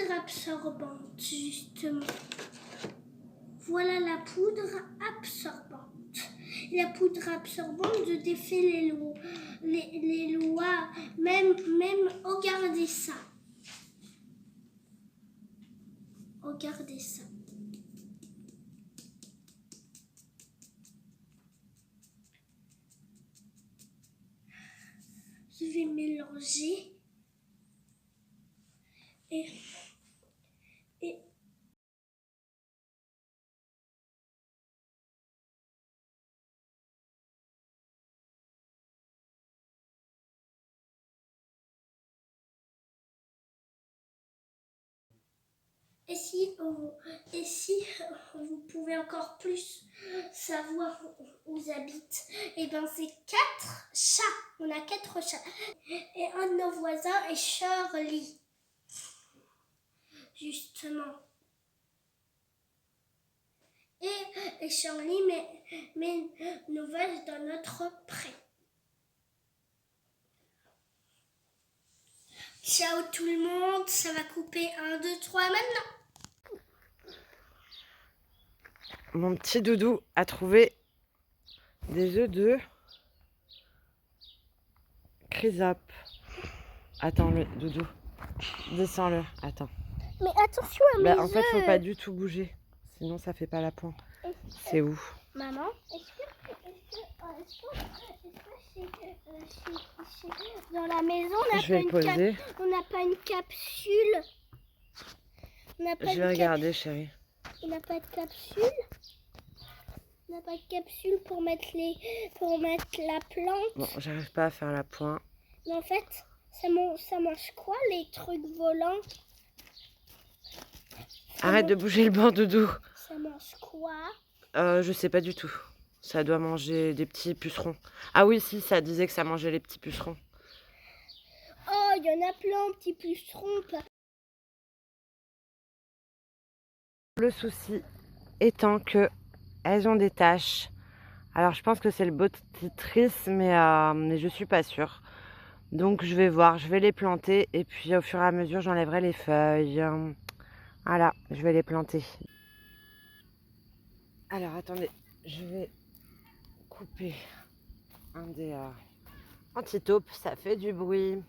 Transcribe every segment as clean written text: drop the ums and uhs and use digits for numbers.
poudre absorbante, justement. Voilà la poudre absorbante. La poudre absorbante défait les lois. Même, regardez ça. Regardez ça. Je vais mélanger. Et si vous pouvez encore plus savoir où vous habitez, et bien c'est 4 chats. On a 4 chats. Et un de nos voisins est Shirley. Justement. Et Shirley met nos vaches dans notre pré. Ciao tout le monde, ça va couper 1, 2, 3 maintenant. Mon petit doudou a trouvé des œufs de chrysope. Attends-le, doudou. Descends-le, attends. Mais attention à mes En fait, faut pas du tout bouger, sinon ça fait pas la pointe. C'est où? Maman, est-ce que dans la maison, on n'a pas une capsule? Je vais regarder, chérie. On n'a pas de capsule? On n'a pas de capsule pour mettre la plante? Bon, j'arrive pas à faire la pointe. Mais en fait, ça mange quoi, les trucs volants? Arrête de bouger le banc, doudou. Ça mange quoi? Je sais pas du tout. Ça doit manger des petits pucerons. Ah oui, si, ça disait que ça mangeait les petits pucerons. Oh, il y en a plein, petits pucerons. Le souci étant que elles ont des taches. Alors je pense que c'est le botitrice, mais je suis pas sûre. Donc je vais voir, je vais les planter et puis au fur et à mesure j'enlèverai les feuilles. Voilà, je vais les planter. Alors attendez, je vais couper un des antitaupes, ça fait du bruit.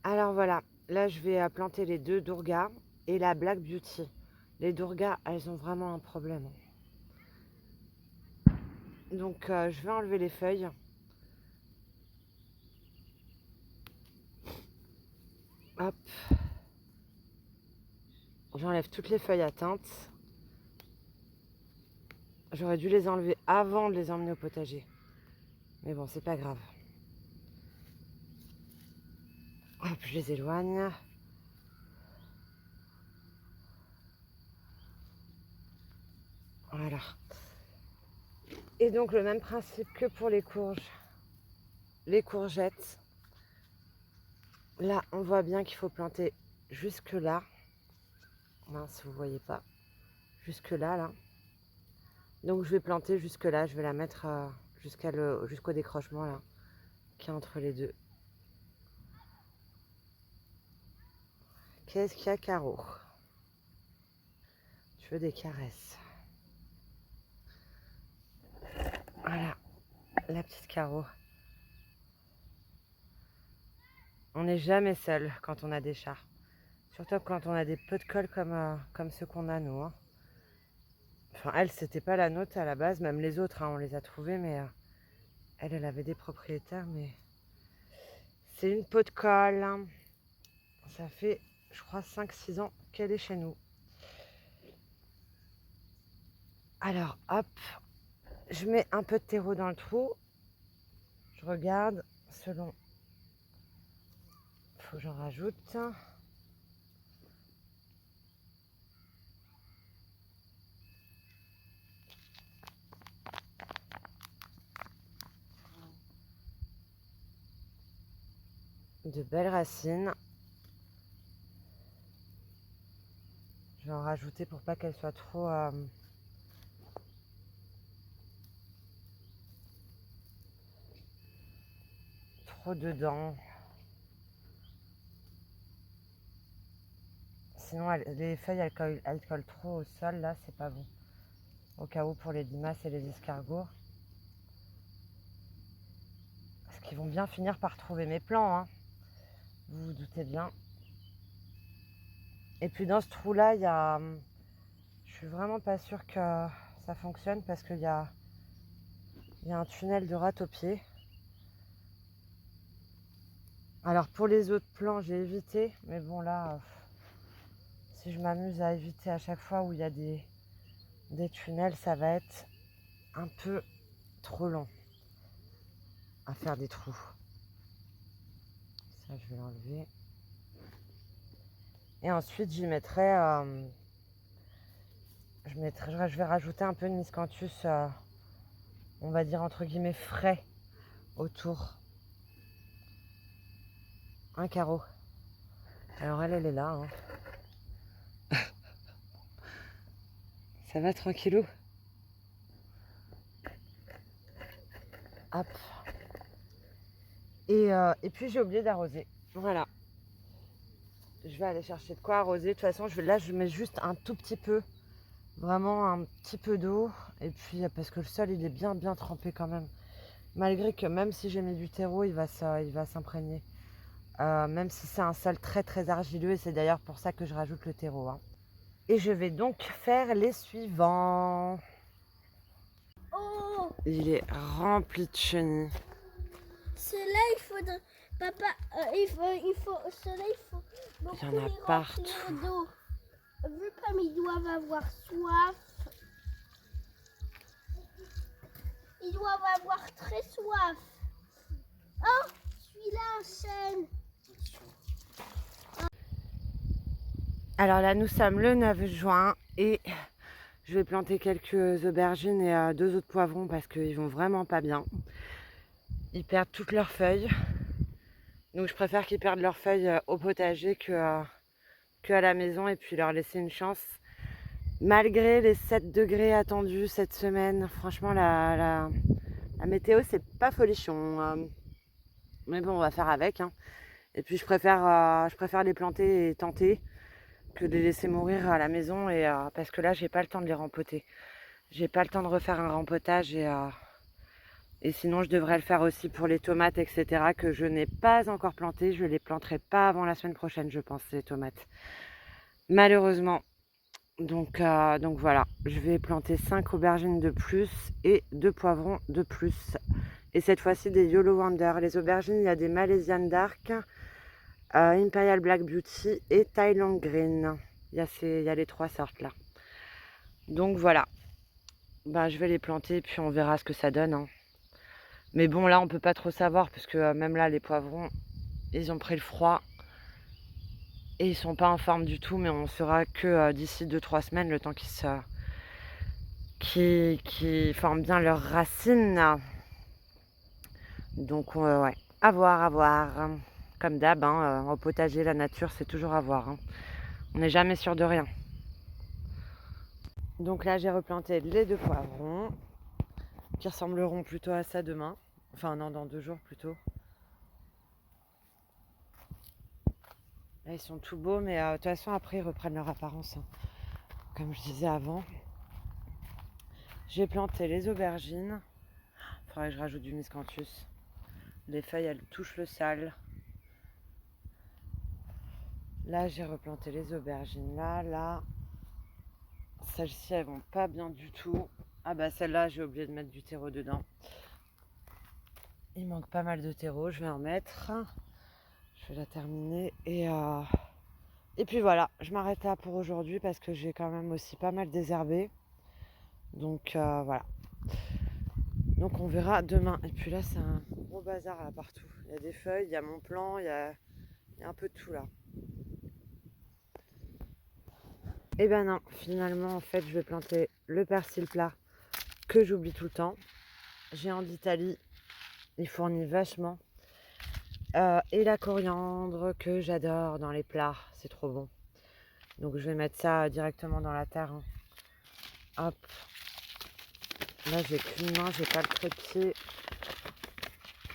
Alors voilà, là je vais planter les 2 Durga et la Black Beauty. Les Durga, elles ont vraiment un problème. Donc je vais enlever les feuilles. Hop. J'enlève toutes les feuilles atteintes. J'aurais dû les enlever avant de les emmener au potager. Mais bon, c'est pas grave. Hop, je les éloigne. Voilà. Et donc le même principe que pour les courges. Les courgettes. Là, on voit bien qu'il faut planter jusque là. Mince, vous voyez pas. Jusque là, là. Donc je vais planter jusque là. Je vais la mettre jusqu'au décrochement là, qui est entre les deux. Qu'est-ce qu'il y a, Caro? Tu veux des caresses? Voilà, la petite Caro. On n'est jamais seul quand on a des chats. Surtout quand on a des pots de colle comme ceux qu'on a, nous. Hein. Enfin, elle, c'était pas la nôtre à la base. Même les autres, hein, on les a trouvés. Mais elle avait des propriétaires. Mais c'est une pot de colle. Hein. Ça fait, je crois, 5-6 ans qu'elle est chez nous. Alors, hop. Je mets un peu de terreau dans le trou. Je regarde selon... Faut que j'en rajoute. De belles racines. Je vais en rajouter pour pas qu'elle soit trop... trop dedans. sinon les feuilles elles collent trop au sol, là c'est pas bon. Au cas où pour les limaces et les escargots. Parce qu'ils vont bien finir par trouver mes plants, hein. Vous vous doutez bien. Et puis dans ce trou-là, il y a... Je suis vraiment pas sûre que ça fonctionne parce qu'il y a un tunnel de rate-au-pied. Alors pour les autres plants, j'ai évité. Mais bon là, si je m'amuse à éviter à chaque fois où il y a des tunnels, ça va être un peu trop long à faire des trous. Ça, je vais l'enlever. Et ensuite, j'y mettrai... je vais rajouter un peu de miscanthus, on va dire entre guillemets frais, autour. Un carreau. Alors elle est là. Hein. Ça va tranquillou. Hop. Et puis j'ai oublié d'arroser. Voilà. Je vais aller chercher de quoi arroser. De toute façon, là, je mets juste un tout petit peu. Vraiment un petit peu d'eau. Et puis, parce que le sol, il est bien trempé quand même. Malgré que même si j'ai mis du terreau, il va s'imprégner. Même si c'est un sol très argileux. Et c'est d'ailleurs pour ça que je rajoute le terreau. Hein. Et je vais donc faire les suivants. Oh, Il est rempli de chenilles. ceux-là, il faudrait... Papa, ceux-là, il faut beaucoup Il y en a les partout. remplir d'eau. Vu comme ils doivent avoir soif, ils doivent avoir très soif. Oh, celui-là enchaîne. Alors là, nous sommes le 9 juin et je vais planter quelques aubergines et 2 autres poivrons parce qu'ils vont vraiment pas bien. Ils perdent toutes leurs feuilles. Donc je préfère qu'ils perdent leurs feuilles au potager que à la maison et puis leur laisser une chance. Malgré les 7 degrés attendus cette semaine, franchement la météo c'est pas folichon. Mais bon, on va faire avec. Hein. Et puis je préfère les planter et tenter que de les laisser mourir à la maison parce que là j'ai pas le temps de les rempoter. J'ai pas le temps de refaire un rempotage et sinon je devrais le faire aussi pour les tomates, etc. que je n'ai pas encore planté. Je les planterai pas avant la semaine prochaine, je pense, les tomates. Malheureusement. Donc voilà, je vais planter 5 aubergines de plus et 2 poivrons de plus. Et cette fois-ci des Yolo Wonder. Les aubergines, il y a des Malaysian Dark, Imperial Black Beauty et Thailand Green. Il y a les 3 sortes là. Donc voilà. Je vais les planter puis on verra ce que ça donne. Hein. Mais bon, là, on peut pas trop savoir parce que même là, les poivrons, ils ont pris le froid. Et ils sont pas en forme du tout, mais on saura que d'ici 2-3 semaines, le temps qu'ils forment bien leurs racines. Donc ouais, à voir. Comme d'hab, hein, au potager, la nature, c'est toujours à voir. Hein. On n'est jamais sûr de rien. Donc là, j'ai replanté les 2 poivrons, qui ressembleront plutôt à ça demain. Enfin non, dans 2 jours plutôt. Là, ils sont tout beaux, mais de toute façon, après, ils reprennent leur apparence. Hein. Comme je disais avant. J'ai planté les aubergines. Il faudrait que je rajoute du miscanthus. Les feuilles, elles touchent le sale. Là, j'ai replanté les aubergines. Là. Celles-ci, elles vont pas bien du tout. Ah bah celle-là, j'ai oublié de mettre du terreau dedans. Il manque pas mal de terreau, je vais en mettre. Je vais la terminer. Et puis voilà, je m'arrête là pour aujourd'hui parce que j'ai quand même aussi pas mal désherbé. Donc voilà. Donc on verra demain. Et puis là, c'est un gros bazar là partout. Il y a des feuilles, il y a mon plan, il y a un peu de tout là. Et ben non, finalement, en fait, je vais planter le persil plat que j'oublie tout le temps. Géant d'Italie, il fournit vachement. Et la coriandre que j'adore dans les plats, c'est trop bon. Donc je vais mettre ça directement dans la terre. Hein. Hop. Là, j'ai qu'une main, j'ai pas le trépied.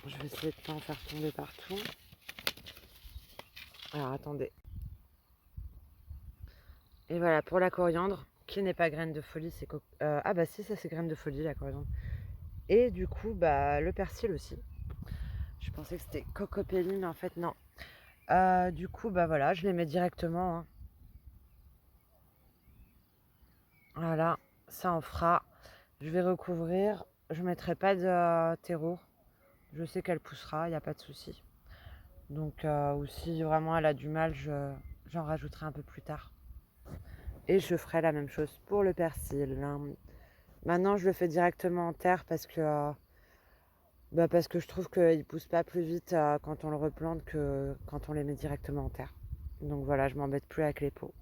Je vais essayer de pas en faire tomber partout. Alors attendez. Et voilà, pour la coriandre, qui n'est pas graine de folie, c'est ah bah si, ça c'est graine de folie, la coriandre. Et du coup, bah le persil aussi. Je pensais que c'était cocopelli, mais en fait non. Du coup, bah voilà, je les mets directement, hein. Voilà, ça en fera. Je vais recouvrir. Je ne mettrai pas de terreau. Je sais qu'elle poussera, il n'y a pas de souci. Donc, ou si vraiment elle a du mal, j'en rajouterai un peu plus tard. Et je ferai la même chose pour le persil, hein. Maintenant, je le fais directement en terre parce que je trouve qu'il ne pousse pas plus vite quand on le replante que quand on les met directement en terre. Donc voilà, je m'embête plus avec les pots.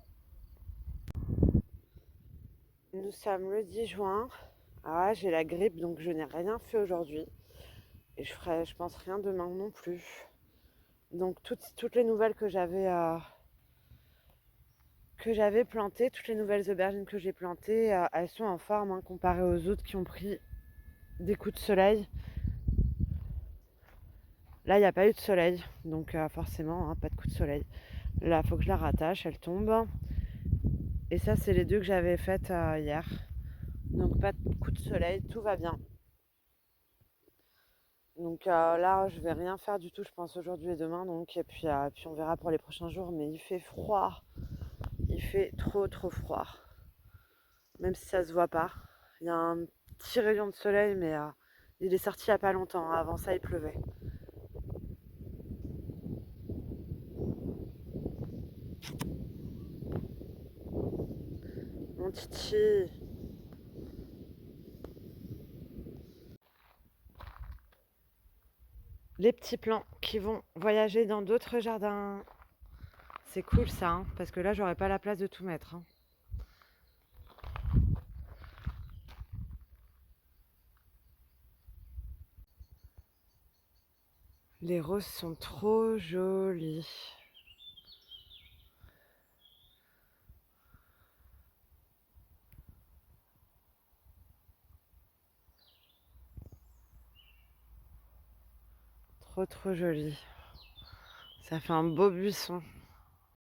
Nous sommes le 10 juin. Ah, j'ai la grippe, donc je n'ai rien fait aujourd'hui. Et je ferai, je pense, rien demain non plus. Donc toutes les nouvelles que j'avais plantées, toutes les nouvelles aubergines que j'ai plantées, elles sont en forme, hein, comparées aux autres qui ont pris des coups de soleil. Là, il n'y a pas eu de soleil, donc forcément, hein, pas de coup de soleil. Là, il faut que je la rattache, elle tombe. Et ça, c'est les deux que j'avais faites hier. Donc pas de coup de soleil, tout va bien. Donc là, je vais rien faire du tout, je pense, aujourd'hui et demain. Donc, et puis on verra pour les prochains jours. Mais il fait froid. Il fait trop froid. Même si ça se voit pas. Il y a un petit rayon de soleil, mais il est sorti il n'y a pas longtemps. Avant ça, il pleuvait. Mon titi. Les petits plants qui vont voyager dans d'autres jardins. C'est cool ça, hein, parce que là, j'aurais pas la place de tout mettre, hein. Les roses sont trop jolies. Trop jolies. Ça fait un beau buisson.